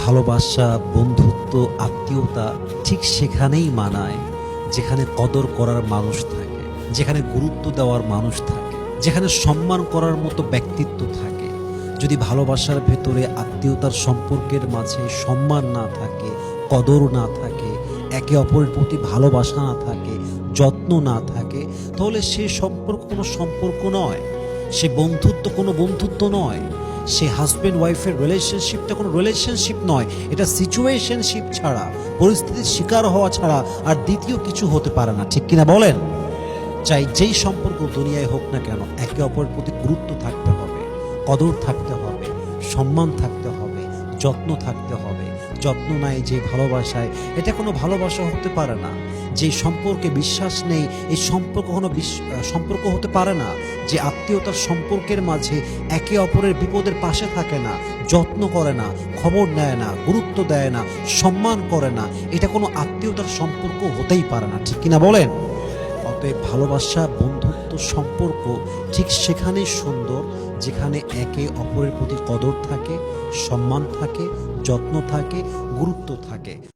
ভালোবাসা, বন্ধুত্ব, আত্মীয়তা ঠিক সেখানেই মানায় যেখানে কদর করার মানুষ থাকে, যেখানে গুরুত্ব দেওয়ার মানুষ থাকে, যেখানে সম্মান করার মতো ব্যক্তিত্ব থাকে। যদি ভালোবাসার ভেতরে আত্মীয়তার সম্পর্কের মাঝে সম্মান না থাকে, কদর না থাকে, একে অপরের প্রতি ভালোবাসা না থাকে, যত্ন না থাকে, তাহলে সে সম্পর্ক কোনো সম্পর্ক নয়, সে বন্ধুত্ব কোনো বন্ধুত্ব নয়, সে হাজব্যান্ড ওয়াইফের রিলেশনশিপটা কোনো রিলেশনশিপ নয়। এটা সিচুয়েশনশিপ ছাড়া, পরিস্থিতির শিকার হওয়া ছাড়া আর দ্বিতীয় কিছু হতে পারে না। ঠিক কিনা বলেন? চাই যেই সম্পর্ক দুনিয়ায় হোক না কেন, একে অপরের প্রতি গুরুত্ব থাকতে হবে, কদর থাকতে হবে, সম্মান থাকতে হবে, যত্ন থাকতে হবে। যত্ন নাই যে ভালোবাসায়, এটা কোনো ভালোবাসা হতে পারে না। যে সম্পর্কে বিশ্বাস নেই, এই সম্পর্ক কোনো সম্পর্ক হতে পারে না। যে আত্মীয়তার সম্পর্কের মাঝে একে অপরের বিপদের পাশে থাকে না, যত্ন করে না, খবর নেয় না, গুরুত্ব দেয় না, সম্মান করে না, এটা কোনো আত্মীয়তার সম্পর্ক হতেই পারে না। ঠিক কিনা বলেন? অতএব ভালোবাসা, বন্ধুত্ব, সম্পর্ক ঠিক সেখানেই সুন্দর যেখানে একে অপরের প্রতি কদর থাকে, সম্মান থাকে, যত্ন থাকে, গুরুত্ব থাকে।